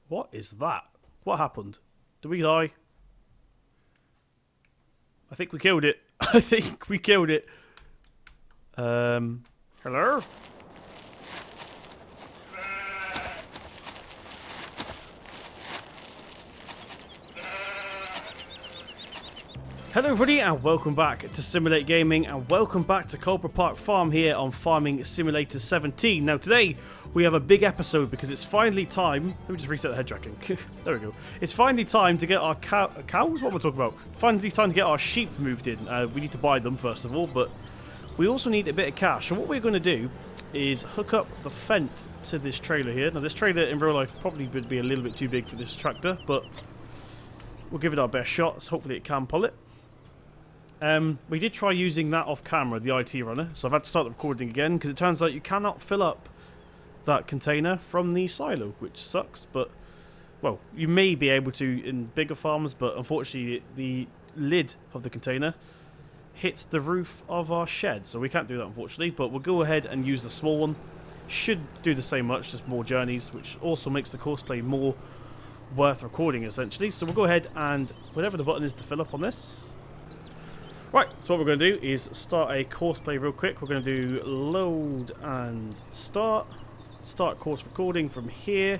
What is that? What happened? Did we die? I think we killed it. I think we killed it. Hello? Hello everybody and welcome back to Simulate Gaming and welcome back to Coldborough Park Farm here on Farming Simulator 17. Now today we have a big episode because it's finally time. Let me just reset the head tracking. There we go. It's finally time to get our cows? What am I talking about? Finally time to get our sheep moved in. We need to buy them first of all, but we also need a bit of cash. So what we're going to do is hook up the Fent to this trailer here. Now this trailer in real life probably would be a little bit too big for this tractor, but we'll give it our best shot. So hopefully it can pull it. We did try using that off camera, the IT runner, so I've had to start the recording again because it turns out you cannot fill up that container from the silo, which sucks, but, well, you may be able to in bigger farms, but unfortunately the lid of the container hits the roof of our shed, so we can't do that unfortunately, but we'll go ahead and use the small one. Should do the same much, just more journeys, which also makes the courseplay more worth recording essentially, so we'll go ahead and whatever the button is to fill up on this. Right, so what we're going to do is start a course play real quick. We're going to do load and start course recording from here.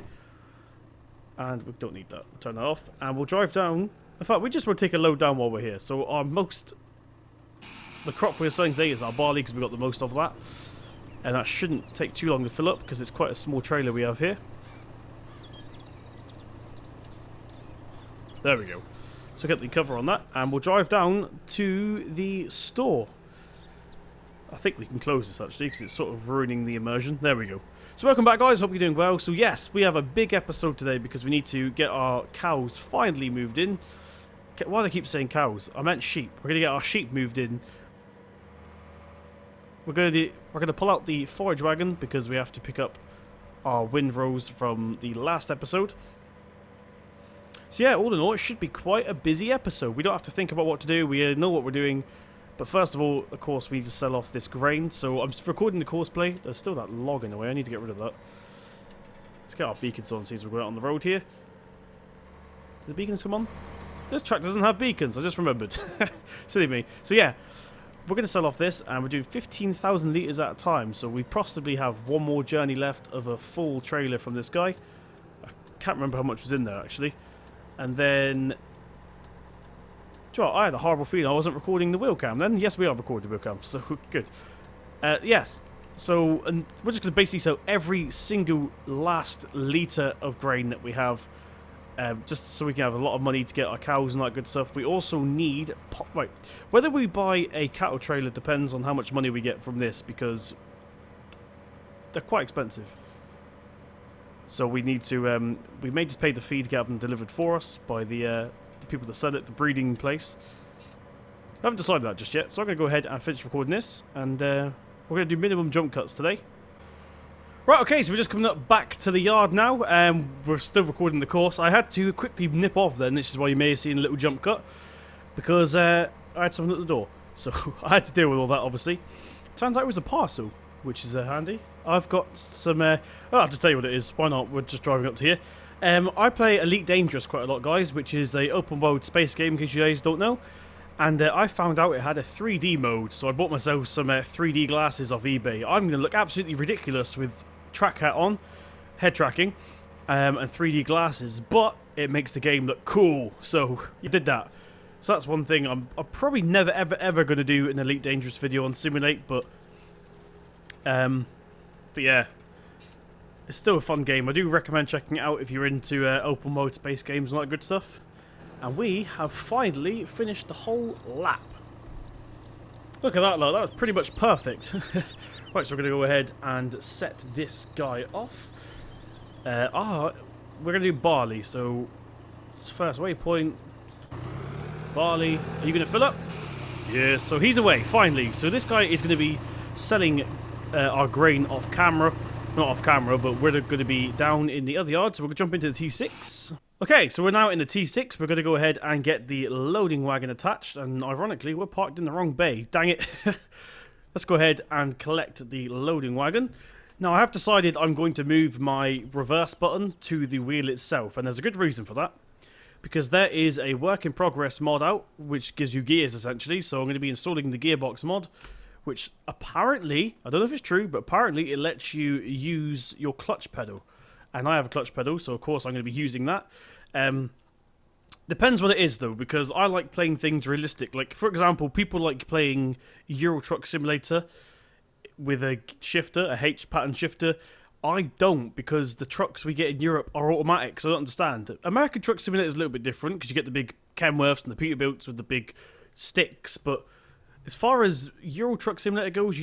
And we don't need that, we'll turn that off. And we'll drive down, in fact we just want to take a load down while we're here. So the crop we're selling today is our barley because we got the most of that. And that shouldn't take too long to fill up because it's quite a small trailer we have here. There we go. So get the cover on that, and we'll drive down to the store. I think we can close this actually, because it's sort of ruining the immersion. There we go. So welcome back guys, hope you're doing well. So yes, we have a big episode today because we need to get our cows finally moved in. Why do I keep saying cows? I meant sheep. We're going to get our sheep moved in. We're going to pull out the forage wagon because we have to pick up our windrows from the last episode. So yeah, all in all, it should be quite a busy episode. We don't have to think about what to do. We know what we're doing. But first of all, of course, we need to sell off this grain. So I'm recording the course play. There's still that log in the way. I need to get rid of that. Let's get our beacons on, see as we go out on the road here. Do the beacons come on? This track doesn't have beacons. I just remembered. Silly me. So yeah, we're going to sell off this. And we're doing 15,000 litres at a time. So we possibly have one more journey left of a full trailer from this guy. I can't remember how much was in there, actually. And then, do you know what? I had a horrible feeling I wasn't recording the wheel cam then. Yes, we are recording the wheel cam, so good. Yes, so and we're just going to basically sell every single last litre of grain that we have, just so we can have a lot of money to get our cows and that good stuff. We also need, right, whether we buy a cattle trailer depends on how much money we get from this, because they're quite expensive. So we need to, we may just pay the fee to get them delivered for us by the people that sell it, the breeding place. I haven't decided that just yet, so I'm going to go ahead and finish recording this, and we're going to do minimum jump cuts today. Right, okay, so we're just coming up back to the yard now, and we're still recording the course. I had to quickly nip off then, this is why you may have seen a little jump cut, because I had someone at the door, so I had to deal with all that, obviously. Turns out it was a parcel, which is handy. I've got some, I'll just tell you what it is, why not, we're just driving up to here. I play Elite Dangerous quite a lot, guys, which is a open world space game, in case you guys don't know. And I found out it had a 3D mode, so I bought myself some 3D glasses off eBay. I'm going to look absolutely ridiculous with track hat on, head tracking, and 3D glasses, but it makes the game look cool, so you did that. So that's one thing I'm probably never ever going to do an Elite Dangerous video on Simulate, but yeah, it's still a fun game. I do recommend checking it out if you're into open world space games and all that good stuff. And we have finally finished the whole lap. Look at that, look. That was pretty much perfect. Right, so we're going to go ahead and set this guy off. We're going to do barley. So, first waypoint. Barley. Are you going to fill up? Yeah, so he's away, finally. So this guy is going to be selling our grain off camera. Not off camera, but we're going to be down in the other yard, so we're going to jump into the T6. Okay, so we're now in the T6. We're going to go ahead and get the loading wagon attached, and ironically, we're parked in the wrong bay. Dang it. Let's go ahead and collect the loading wagon. Now I have decided I'm going to move my reverse button to the wheel itself, and there's a good reason for that. Because there is a work in progress mod out, which gives you gears essentially, so I'm going to be installing the gearbox mod, which apparently, I don't know if it's true, but apparently it lets you use your clutch pedal. And I have a clutch pedal, so of course I'm going to be using that. Depends what it is though, because I like playing things realistic. Like, for example, people like playing Euro Truck Simulator with a shifter, a H pattern shifter. I don't, because the trucks we get in Europe are automatic, so I don't understand. American Truck Simulator is a little bit different, because you get the big Kenworths and the Peterbilts with the big sticks, but as far as Euro Truck Simulator goes,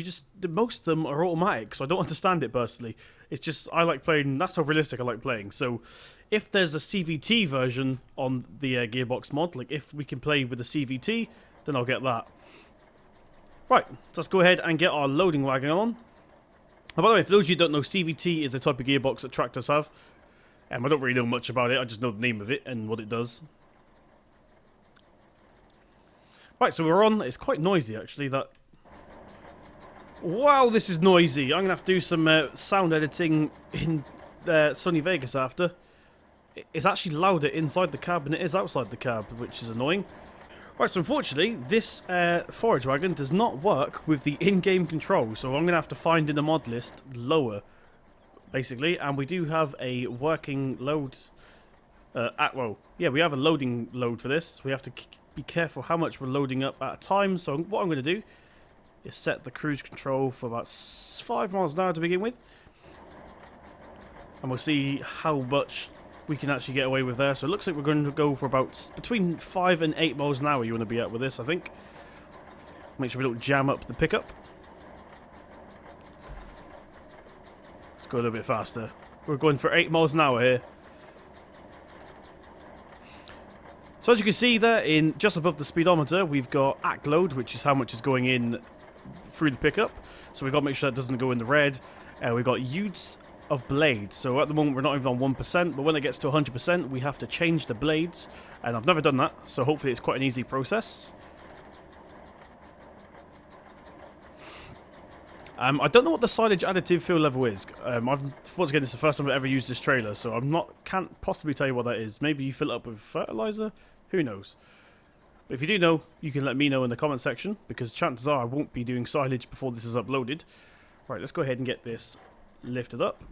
most of them are automatic, so I don't understand it personally. It's just, I like playing, that's how realistic I like playing. So, if there's a CVT version on the gearbox mod, like if we can play with the CVT, then I'll get that. Right, so let's go ahead and get our loading wagon on. And by the way, for those of you who don't know, CVT is a type of gearbox that tractors have. I don't really know much about it, I just know the name of it and what it does. Right, so we're on. It's quite noisy, actually. Wow, this is noisy. I'm going to have to do some sound editing in Sony Vegas after. It's actually louder inside the cab than it is outside the cab, which is annoying. Right, so unfortunately, this Forage wagon does not work with the in-game control, so I'm going to have to find in the mod list lower, basically. And we do have a working load. Yeah, we have a loading load for this. We have to be careful how much we're loading up at a time. So what I'm going to do is set the cruise control for about 5 miles an hour to begin with, and we'll see how much we can actually get away with there. So it looks like we're going to go for about between 5 and 8 miles an hour you want to be at with this, I think. Make sure we don't jam up the pickup. Let's go a little bit faster. We're going for 8 miles an hour here. So as you can see there, in just above the speedometer, we've got ACK load, which is how much is going in through the pickup. So we've got to make sure that doesn't go in the red. We've got utes of blades. So at the moment we're not even on 1%, but when it gets to 100%, we have to change the blades. And I've never done that, so hopefully it's quite an easy process. I don't know what the silage additive fill level is. Once again, this is the first time I've ever used this trailer, so can't possibly tell you what that is. Maybe you fill it up with fertilizer? Who knows? But if you do know, you can let me know in the comment section, because chances are I won't be doing silage before this is uploaded. Right, let's go ahead and get this lifted up.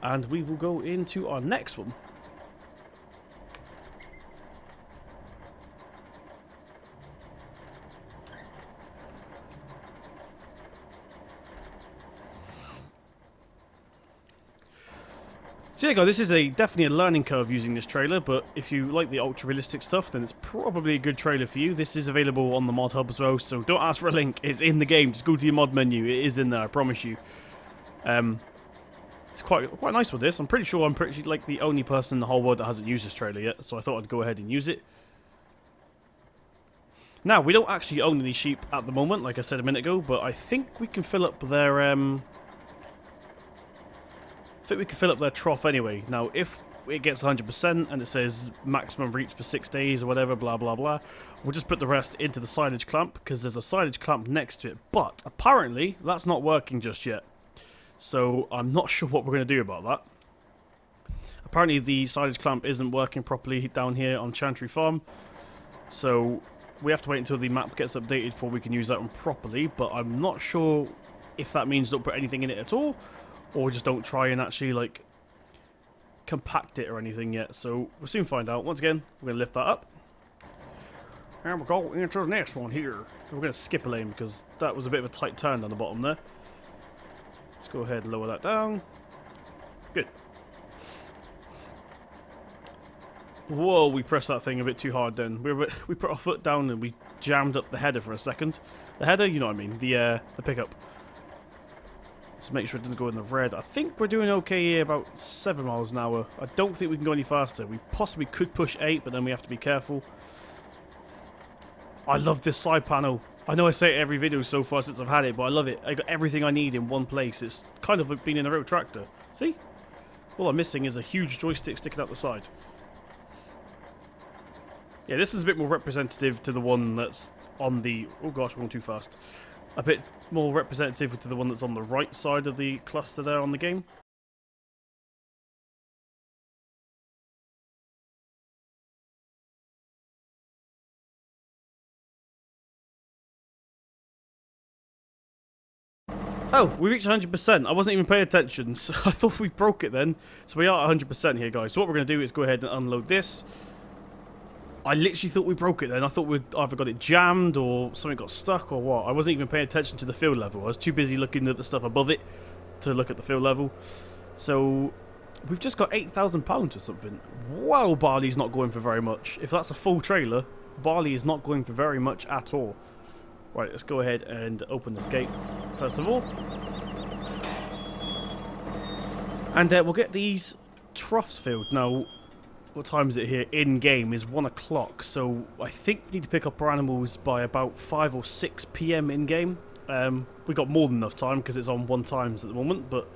And we will go into our next one. So yeah guys, this is definitely a learning curve using this trailer, but if you like the ultra realistic stuff, then it's probably a good trailer for you. This is available on the mod hub as well, so don't ask for a link, it's in the game. Just go to your mod menu, it is in there, I promise you. It's quite nice with this. I'm pretty sure I'm like the only person in the whole world that hasn't used this trailer yet, so I thought I'd go ahead and use it. Now, we don't actually own any sheep at the moment, like I said a minute ago, but I think we can fill up their trough anyway. Now, if it gets 100% and it says maximum reach for 6 days or whatever, blah blah blah, we'll just put the rest into the silage clamp, because there's a silage clamp next to it. But apparently that's not working just yet, so I'm not sure what we're going to do about that. Apparently the silage clamp isn't working properly down here on Chantry Farm, so we have to wait until the map gets updated before we can use that one properly. But I'm not sure if that means don't put anything in it at all, or just don't try and actually, like, compact it or anything yet. So we'll soon find out. Once again, we're going to lift that up. And we'll go into the next one here. We're going to skip a lane because that was a bit of a tight turn down the bottom there. Let's go ahead and lower that down. Good. Whoa, we pressed that thing a bit too hard then. We put our foot down and we jammed up the header for a second. The header, you know what I mean, the pickup. Just make sure it doesn't go in the red. I think we're doing okay here, about 7 miles an hour. I don't think we can go any faster. We possibly could push 8, but then we have to be careful. I love this side panel. I know I say it every video so far since I've had it, but I love it. I got everything I need in one place. It's kind of like being in a real tractor. See? All I'm missing is a huge joystick sticking out the side. Yeah, this one's a bit more representative to the one that's on the... Oh gosh, we're going too fast. a bit more representative to the one that's on the right side of the cluster there on the game. Oh, we reached 100%. I wasn't even paying attention, so I thought we broke it then. So we are at 100% here, guys. So what we're going to do is go ahead and unload this. I literally thought we broke it then. I thought we'd either got it jammed or something got stuck or what. I wasn't even paying attention to the field level. I was too busy looking at the stuff above it to look at the field level. So we've just got £8,000 or something. Wow, barley's not going for very much. If that's a full trailer, barley is not going for very much at all. Right, let's go ahead and open this gate first of all. And we'll get these troughs filled. Now, what time is it here? In-game is 1 o'clock, so I think we need to pick up our animals by about 5 or 6 PM in-game. We got more than enough time because it's on 1 times at the moment, but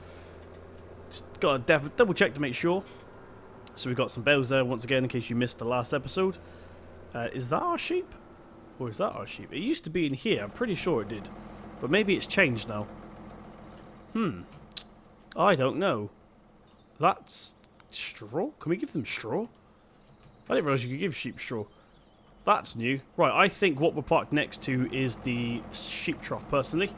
just got to double check to make sure. So we've got some bales there once again in case you missed the last episode. Is that our sheep? Or is that our sheep? It used to be in here, I'm pretty sure it did. But maybe it's changed now. I don't know. That's straw? Can we give them straw? I didn't realise you could give sheep straw. That's new. Right, I think what we're parked next to is the sheep trough, personally.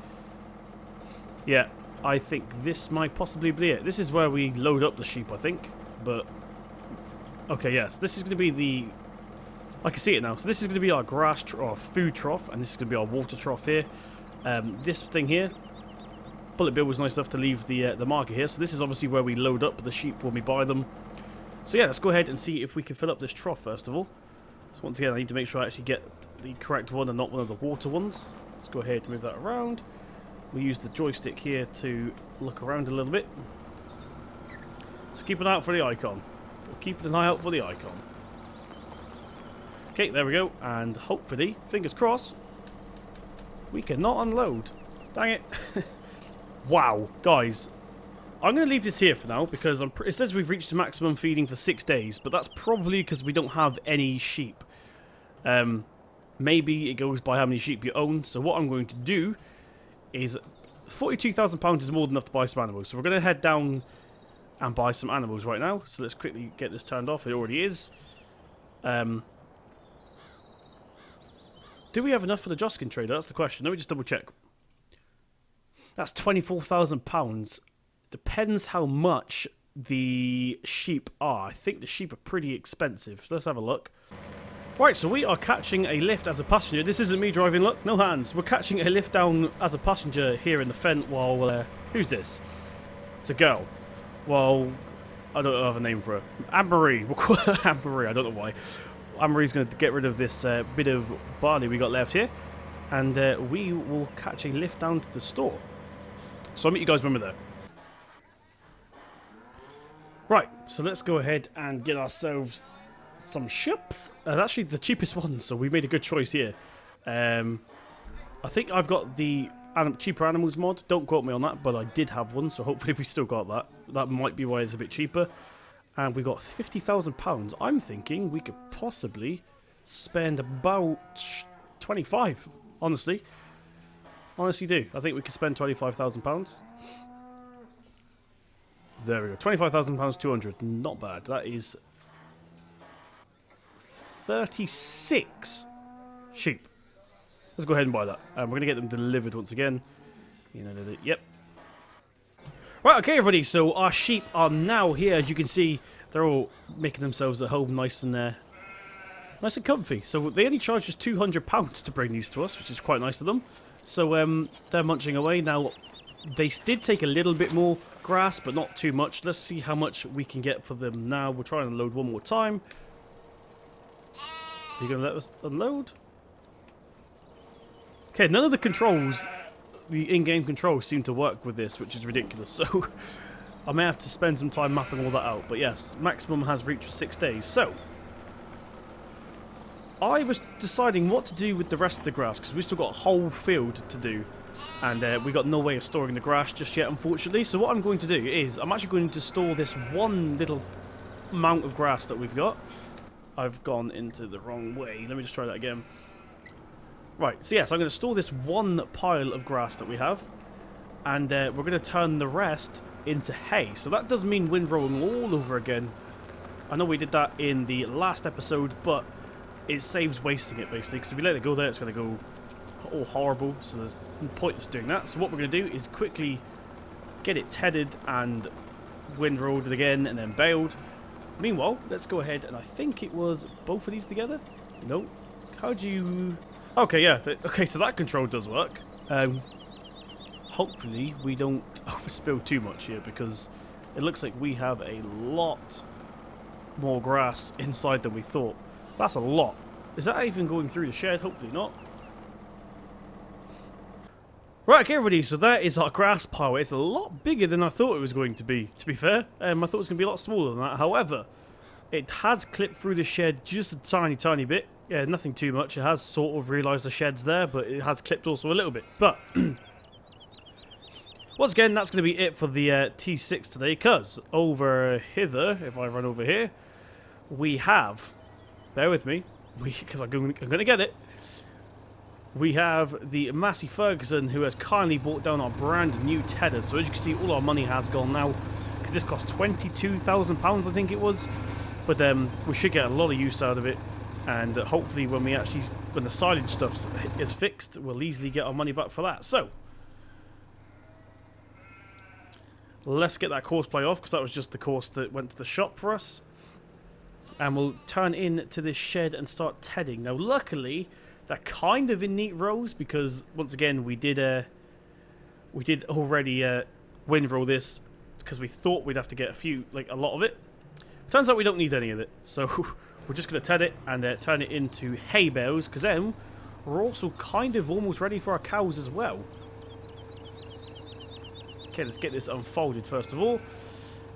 Yeah, I think this might possibly be it. This is where we load up the sheep, I think. But, okay, yes, this is going to be the... I can see it now. So this is going to be our grass trough, food trough, and this is going to be our water trough here. This thing here, BulletBill was nice enough to leave the marker here. So this is obviously where we load up the sheep when we buy them. So yeah, let's go ahead and see if we can fill up this trough first of all. So once again, I need to make sure I actually get the correct one and not one of the water ones. Let's go ahead and move that around. We use the joystick here to look around a little bit. So keep an eye out for the icon. We're keeping an eye out for the icon. Okay, there we go, and hopefully, fingers crossed, we cannot unload. Dang it. Wow, guys. I'm going to leave this here for now, because it says we've reached the maximum feeding for 6 days, but that's probably because we don't have any sheep. Maybe it goes by how many sheep you own, so what I'm going to do is... £42,000 is more than enough to buy some animals, so we're going to head down and buy some animals right now. So let's quickly get this turned off. It already is. Do we have enough for the Joskin trader? That's the question. Let me just double check. That's £24,000. Depends how much the sheep are. I think the sheep are pretty expensive. So let's have a look. Right, so we are catching a lift as a passenger. This isn't me driving, look. No hands. We're catching a lift down as a passenger here in the Fent while... who's this? It's a girl. Well, I don't have a name for her. Anne-Marie. We'll call her Anne-Marie. I don't know why. Anne-Marie's going to get rid of this bit of barley we got left here, and we will catch a lift down to the store. So I'll meet you guys when we're there. Right, so let's go ahead and get ourselves some ships. Actually, the cheapest one, so we made a good choice here. I think I've got the cheaper animals mod. Don't quote me on that, but I did have one, so hopefully we still got that. That might be why it's a bit cheaper. And we got £50,000. I'm thinking we could possibly spend about 25. Honestly do. I think we could spend £25,000. There we go. £25,000, 200. Not bad. That is 36 sheep. Let's go ahead and buy that. And we're going to get them delivered once again. Yep. Right, okay, everybody. So our sheep are now here. As you can see, they're all making themselves at home nice and comfy. So they only charged us £200 to bring these to us, which is quite nice of them. So they're munching away. Now, they did take a little bit more grass, but not too much. Let's see how much we can get for them now. We'll try and unload one more time. Are you going to let us unload? Okay, none of the controls, the in-game controls, seem to work with this, which is ridiculous. So I may have to spend some time mapping all that out. But yes, maximum has reached for 6 days. So I was deciding what to do with the rest of the grass, because we still got a whole field to do. And we got no way of storing the grass just yet, unfortunately. So what I'm going to do is, I'm actually going to store this one little amount of grass that we've got. I've gone into the wrong way. Let me just try that again. Right, so yes, I'm going to store this one pile of grass that we have, and we're going to turn the rest into hay. So that does mean windrowing all over again. I know we did that in the last episode, but it saves wasting it, basically, because if we let it go there, it's going to go all horrible, so there's no point in doing that. So what we're going to do is quickly get it tedded and windrowed again, and then baled. Meanwhile, let's go ahead, and I think it was both of these together? Nope. How do you... Okay, yeah. Okay, so that control does work. Hopefully we don't overspill too much here, because it looks like we have a lot more grass inside than we thought. That's a lot. Is that even going through the shed? Hopefully not. Right, okay everybody, so that is our grass pile. It's a lot bigger than I thought it was going to be fair. I thought it was going to be a lot smaller than that. However, it has clipped through the shed just a tiny bit. Yeah, nothing too much. It has sort of realised the shed's there, but it has clipped also a little bit. But once again, that's going to be it for the T6 today, because over hither, if I run over here, we have, bear with me, because I'm going to get it, we have the Massey Ferguson, who has kindly bought down our brand new tedder. So as you can see, all our money has gone now, because this cost £22,000, I think it was. But we should get a lot of use out of it, and hopefully when the silage stuff is fixed, we'll easily get our money back for that. So let's get that course play off, because that was just the course that went to the shop for us. And we'll turn in to this shed and start tedding. Now luckily, they're kind of in neat rows, because once again we did already windrow this, because we thought we'd have to get a lot of it. Turns out we don't need any of it, so we're just going to ted it and turn it into hay bales, because then we're also kind of almost ready for our cows as well. Okay, let's get this unfolded first of all,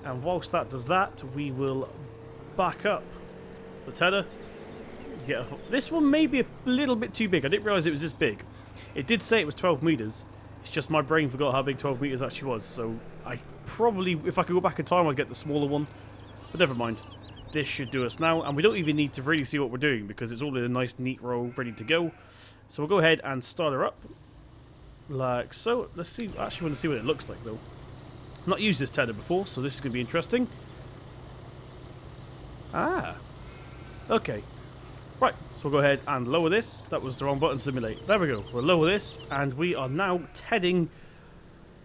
and whilst that does that, we will back up the tedder. This one may be a little bit too big. I didn't realise it was this big. It did say it was 12 metres. It's just my brain forgot how big 12 metres actually was. So I probably, if I could go back in time, I'd get the smaller one. But never mind. This should do us now. And we don't even need to really see what we're doing, because it's all in a nice neat row ready to go. So we'll go ahead and start her up. Like so. Let's see. I actually want to see what it looks like though. I've not used this tedder before, so this is going to be interesting. Ah. Okay. Right, so we'll go ahead and lower this. That was the wrong button, simulate. There we go. We'll lower this, and we are now tedding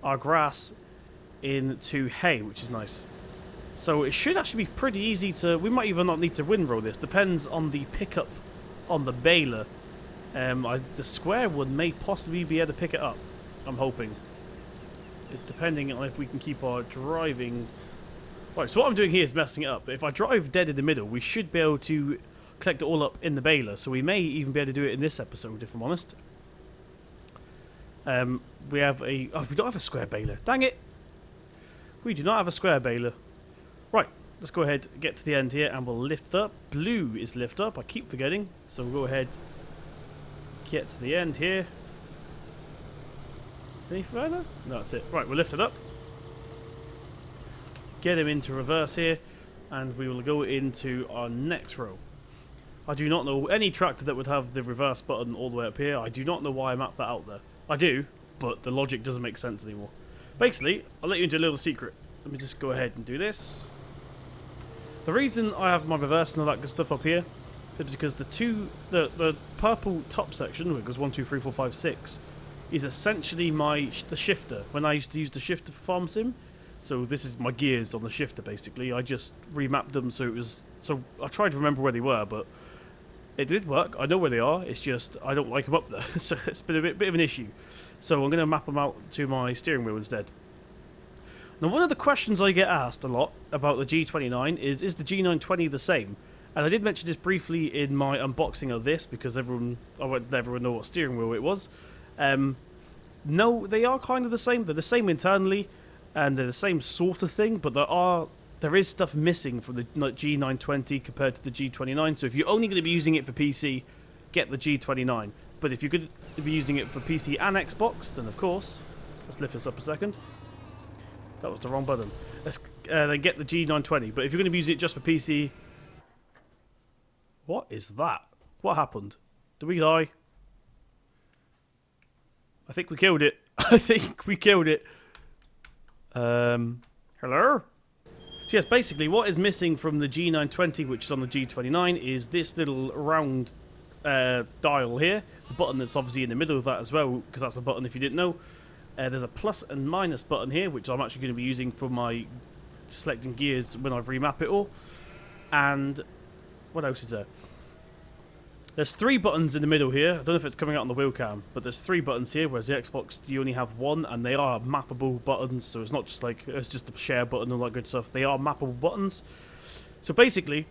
our grass into hay, which is nice. So it should actually be pretty easy to... We might even not need to windrow this. Depends on the pickup on the baler. The square one may possibly be able to pick it up. I'm hoping. It's depending on if we can keep our driving... Right, so what I'm doing here is messing it up. If I drive dead in the middle, we should be able to collect it all up in the baler, so we may even be able to do it in this episode, if I'm honest. We have a... Oh, we don't have a square baler. Dang it! We do not have a square baler. Right, let's go ahead, get to the end here, and we'll lift up. Blue is lift up. I keep forgetting. So we'll go ahead, get to the end here. Any further? No, that's it. Right, we'll lift it up. Get him into reverse here, and we will go into our next row. I do not know any tractor that would have the reverse button all the way up here. I do not know why I mapped that out there. I do, but the logic doesn't make sense anymore. Basically, I'll let you into a little secret. Let me just go ahead and do this. The reason I have my reverse and all that good stuff up here is because the purple top section, where it goes 1, 2, 3, 4, 5, 6, is essentially the shifter. When I used to use the shifter for Farm Sim, so this is my gears on the shifter basically. I just remapped them so it was... So I tried to remember where they were, but it did work. I know where they are. It's just I don't like them up there. So it's been a bit of an issue. So I'm going to map them out to my steering wheel instead. Now one of the questions I get asked a lot about the G29 is the G920 the same? And I did mention this briefly in my unboxing of this, because I want everyone know what steering wheel it was. No, they are kind of the same. They're the same internally, and they're the same sort of thing, but there is stuff missing from the G920 compared to the G29. So if you're only going to be using it for PC, get the G29. But if you're going to be using it for PC and Xbox, then of course, let's lift this up a second. That was the wrong button. Then get the G920. But if you're going to be using it just for PC... What is that? What happened? Did we die? I think we killed it. I think we killed it. Hello? So yes, basically what is missing from the G920, which is on the G29, is this little round dial here. The button that's obviously in the middle of that as well, because that's a button if you didn't know. There's a plus and minus button here, which I'm actually going to be using for my selecting gears when I remap it all. And what else is there? There's 3 buttons in the middle here. I don't know if it's coming out on the wheel cam, but there's 3 buttons here, whereas the Xbox you only have 1, and they are mappable buttons, so it's not just like it's just a share button and all that good stuff. They are mappable buttons. So basically,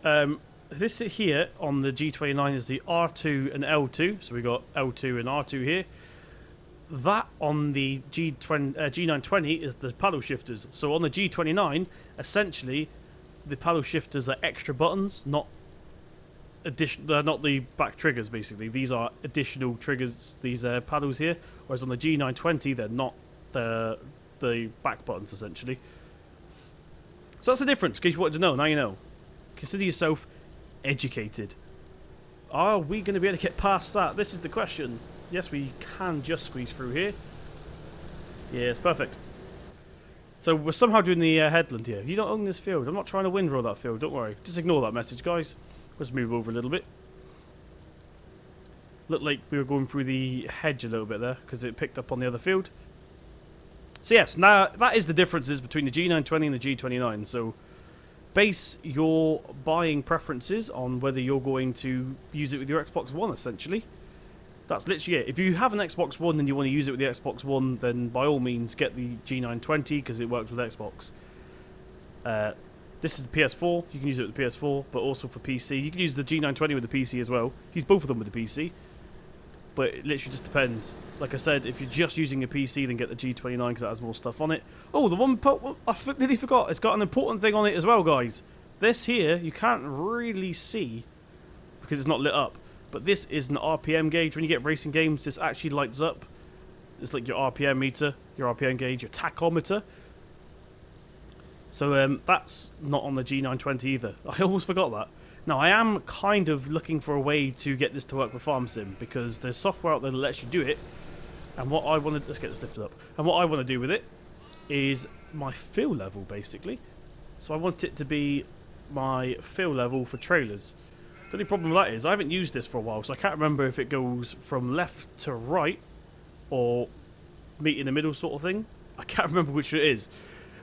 this here on the G29 is the R2 and L2, so we got L2 and R2 here. That on the G920 is the paddle shifters. So on the G29, essentially, the paddle shifters are extra buttons, not they're not the back triggers. Basically, these are additional triggers. These paddles here, whereas on the G920, they're not the back buttons essentially. So that's the difference. In case you wanted to know, now you know. Consider yourself educated. Are we going to be able to get past that? This is the question. Yes, we can just squeeze through here. Yes, perfect. So we're somehow doing the headland here. You don't own this field. I'm not trying to windrow that field. Don't worry. Just ignore that message, guys. Let's move over a little bit. Looked like we were going through the hedge a little bit there because it picked up on the other field. So yes, now that is the differences between the G920 and the G29. So base your buying preferences on whether you're going to use it with your Xbox One, essentially. That's literally it. If you have an Xbox One and you want to use it with the Xbox One, then by all means get the G920 because it works with Xbox. This is the PS4. You can use it with the PS4, but also for PC. You can use the G920 with the PC as well. Use both of them with the PC. But it literally just depends. Like I said, if you're just using a PC, then get the G29 because that has more stuff on it. Oh, the one I nearly forgot. It's got an important thing on it as well, guys. This here, you can't really see because it's not lit up. But this is an RPM gauge. When you get racing games, this actually lights up. It's like your RPM meter, your RPM gauge, your tachometer. So that's not on the G920 either. I almost forgot that. Now, I am kind of looking for a way to get this to work with Farm Sim because there's software out there that lets you do it. And what I want to... Let's get this lifted up. And what I want to do with it is my fill level, basically. So I want it to be my fill level for trailers. The only problem with that is I haven't used this for a while, so I can't remember if it goes from left to right or meet in the middle sort of thing. I can't remember which it is.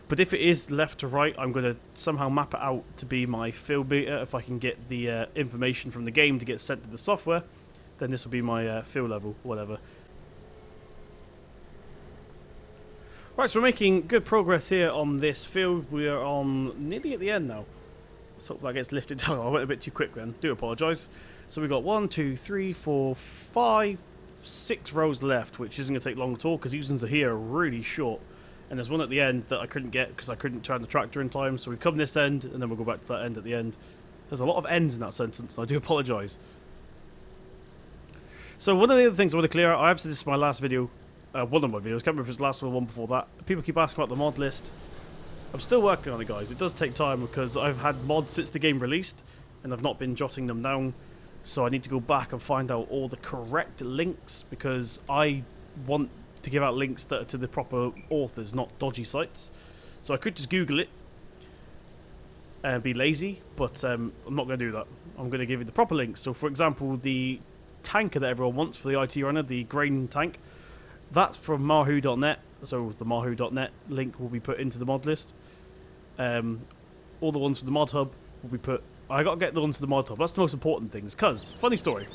But if it is left to right, I'm going to somehow map it out to be my fill meter. If I can get the information from the game to get sent to the software, then this will be my fill level, whatever. Right, so we're making good progress here on this field. We are on nearly at the end now. So that gets lifted down. I went a bit too quick then. Do apologise. So we've got 1, 2, 3, 4, 5, 6 rows left, which isn't going to take long at all because these ones are here are really short. And there's one at the end that I couldn't get because I couldn't turn the tractor in time. So we've come this end, and then we'll go back to that end at the end. There's a lot of ends in that sentence, and I do apologise. So one of the other things I want to clear out, I have said this is my last video, one of my videos, I can't remember if it's the last one or one before that. People keep asking about the mod list. I'm still working on it, guys. It does take time because I've had mods since the game released, and I've not been jotting them down. So I need to go back and find out all the correct links because I want to give out links that are to the proper authors, not dodgy sites. So I could just Google it and be lazy, but I'm not going to do that. I'm going to give you the proper links. So for example, the tanker that everyone wants for the IT runner, the grain tank, that's from mahoo.net. So the mahoo.net link will be put into the mod list. All the ones for the mod hub will be put... I got to get the ones for the mod hub. That's the most important things. Because, funny story,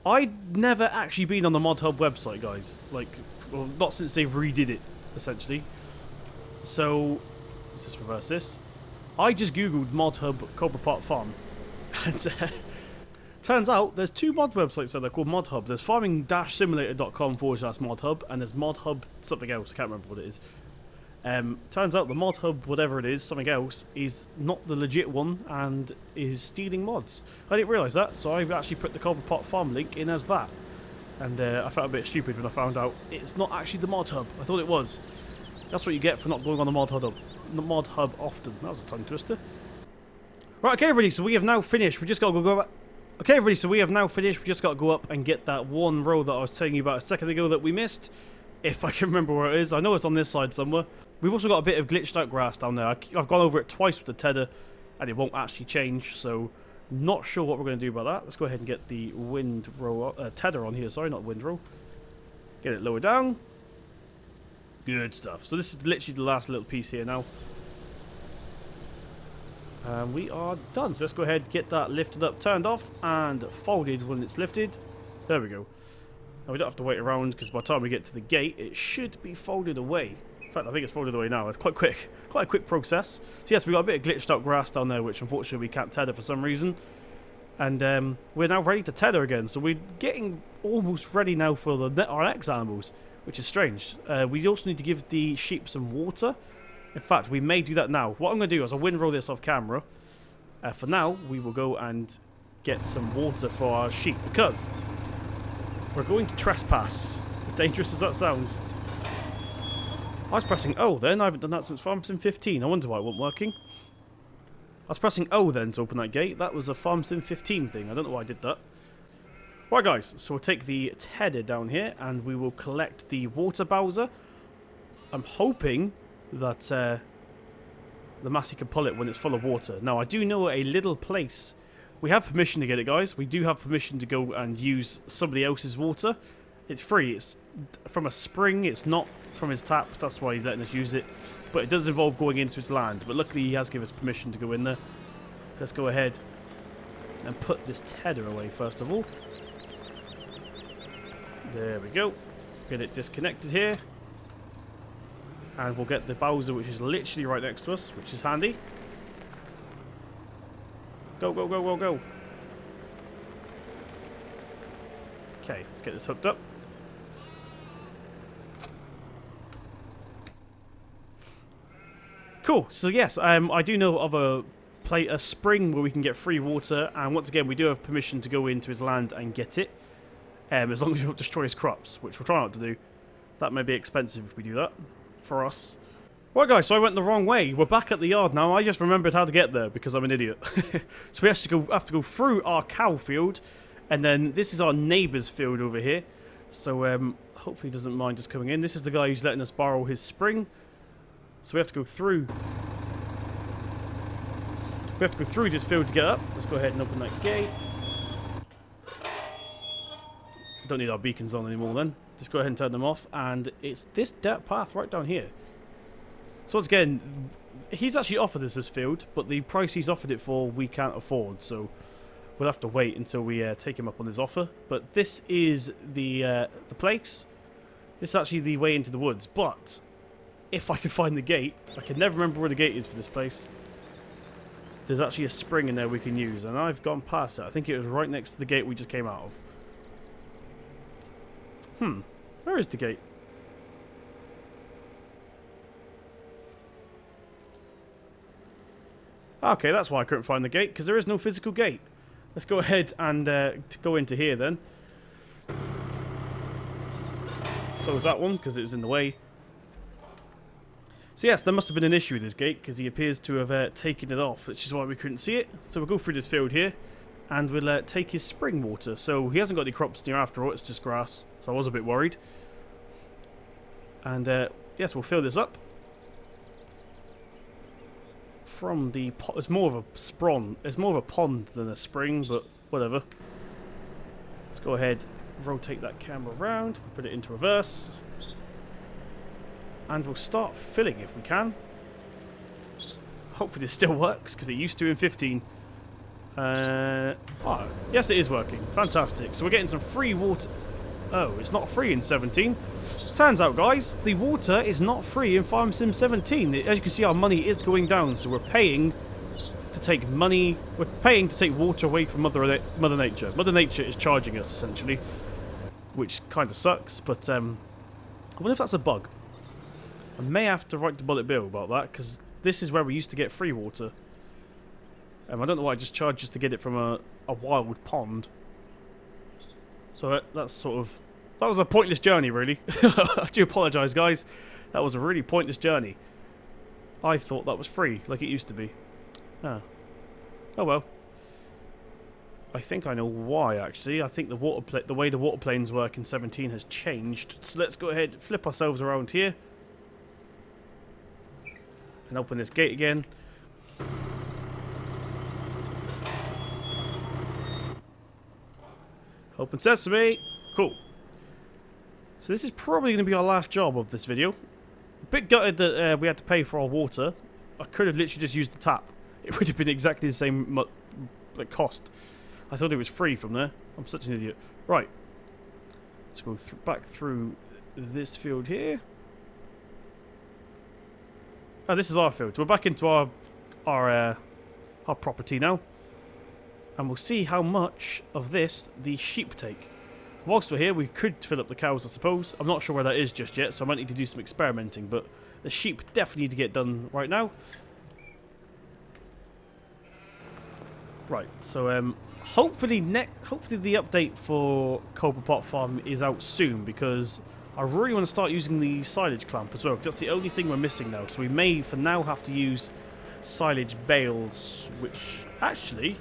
I'd never actually been on the mod hub website, guys. Like, well, not since they've redid it, essentially. So, let's just reverse this. I just googled mod hub Cobra Park Farm. And turns out there's 2 mod websites that are called mod hub. There's farming-simulator.com/mod hub, and there's mod hub something else. I can't remember what it is. Turns out the mod hub, whatever it is, something else, is not the legit one and is stealing mods. I didn't realise that, so I've actually put the Cobra Park Farm link in as that. And I felt a bit stupid when I found out it's not actually the mod hub. I thought it was. That's what you get for not going on the mod hub often. That was a tongue twister. Right, okay, everybody, so we have now finished. We just got to go back. Okay, everybody, so we have now finished. We just got to go up and get that one row that I was telling you about a second ago that we missed. If I can remember where it is. I know it's on this side somewhere. We've also got a bit of glitched out grass down there. I've gone over it twice with the tether, and it won't actually change, so not sure what we're going to do about that. Let's go ahead and get the wind row, tether on here. Sorry, not wind row. Get it lower down. Good stuff. So this is literally the last little piece here now. And we are done. So let's go ahead, get that lifted up, turned off, and folded when it's lifted. There we go. Now we don't have to wait around, because by the time we get to the gate, it should be folded away. In fact, I think it's folded away now. It's quite quick. Quite a quick process. So yes, we've got a bit of glitched out grass down there, which unfortunately we can't tether for some reason. And we're now ready to tether again. So we're getting almost ready now for our next animals, which is strange. We also need to give the sheep some water. In fact, we may do that now. What I'm going to do is I'll windrow this off camera. For now, we will go and get some water for our sheep, because we're going to trespass. As dangerous as that sounds. I was pressing O then. I haven't done that since Farm Sim 15. I wonder why it wasn't working. I was pressing O then to open that gate. That was a Farm Sim 15 thing. I don't know why I did that. Right, guys. So we'll take the tether down here and we will collect the water bowser. I'm hoping that the Massey can pull it when it's full of water. Now, I do know a little place. We have permission to get it, guys. We do have permission to go and use somebody else's water. It's free. It's from a spring. It's not from his tap. That's why he's letting us use it. But it does involve going into his land. But luckily, he has given us permission to go in there. Let's go ahead and put this tether away, first of all. There we go. Get it disconnected here. And we'll get the Bowser, which is literally right next to us, which is handy. Go, go, go, go, go. Okay, let's get this hooked up. Cool. So yes, I do know of a spring where we can get free water, and once again, we do have permission to go into his land and get it, as long as we don't destroy his crops, which we'll try not to do. That may be expensive if we do that for us. Right, guys, so I went the wrong way. We're back at the yard now. I just remembered how to get there because I'm an idiot. So we actually have to go through our cow field, and then this is our neighbour's field over here. So hopefully he doesn't mind us coming in. This is the guy who's letting us borrow his spring. So we have to go through. We have to go through this field to get up. Let's go ahead and open that gate. Don't need our beacons on anymore then. Just go ahead and turn them off. And it's this dirt path right down here. So once again, he's actually offered us this field, but the price he's offered it for we can't afford. So we'll have to wait until we take him up on his offer. But this is the place. This is actually the way into the woods. But if I can find the gate, I can never remember where the gate is for this place. There's actually a spring in there we can use, and I've gone past it. I think it was right next to the gate we just came out of. Where is the gate? Okay, that's why I couldn't find the gate, because there is no physical gate. Let's go ahead and go into here then. Let's close that one, because it was in the way. So yes, there must have been an issue with this gate, because he appears to have taken it off, which is why we couldn't see it. So we'll go through this field here, and we'll take his spring water. So he hasn't got any crops near after all, it's just grass. So I was a bit worried. And yes, we'll fill this up. From the pot, it's more of a sprawn. It's more of a pond than a spring, but whatever. Let's go ahead, rotate that camera around, put it into reverse. And we'll start filling if we can. Hopefully this still works, because it used to in 15. Oh, yes, it is working. Fantastic. So we're getting some free water. Oh, it's not free in 17. Turns out, guys, the water is not free in Farm Sim 17. As you can see, our money is going down, so we're paying to take money. We're paying to take water away from Mother Nature. Mother Nature is charging us, essentially, which kind of sucks, but I wonder if that's a bug. I may have to write to BulletBill about that, because this is where we used to get free water. I don't know why I just charged just to get it from a wild pond. So that's sort of... That was a pointless journey, really. I do apologise, guys. That was a really pointless journey. I thought that was free, like it used to be. Oh well. I think I know why, actually. I think the way the water planes work in 17 has changed. So let's go ahead, flip ourselves around here. And open this gate again. Open sesame. Cool. So this is probably going to be our last job of this video. A bit gutted that we had to pay for our water. I could have literally just used the tap. It would have been exactly the same cost. I thought it was free from there. I'm such an idiot. Right. Let's go back through this field here. Oh, this is our field. So we're back into our property now. And we'll see how much of this the sheep take. Whilst we're here, we could fill up the cows, I suppose. I'm not sure where that is just yet, so I might need to do some experimenting. But the sheep definitely need to get done right now. Right, so hopefully the update for Coldborough Pot Farm is out soon, because I really want to start using the silage clamp as well, because that's the only thing we're missing now. So we may, for now, have to use silage bales, which actually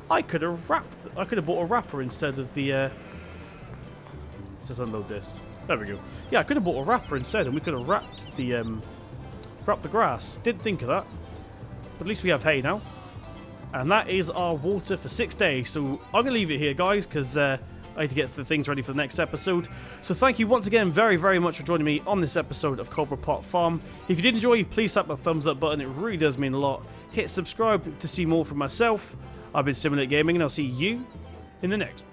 I could have bought a wrapper instead of the. Let's just unload this. There we go. Yeah, I could have bought a wrapper instead, and we could have wrapped the grass. Didn't think of that, but at least we have hay now. And that is our water for 6 days. So I'm going to leave it here, guys, because I need to get the things ready for the next episode. So thank you once again very, very much for joining me on this episode of Coldborough Pot Farm. If you did enjoy, please tap the thumbs up button. It really does mean a lot. Hit subscribe to see more from myself. I've been Simulate Gaming, and I'll see you in the next one.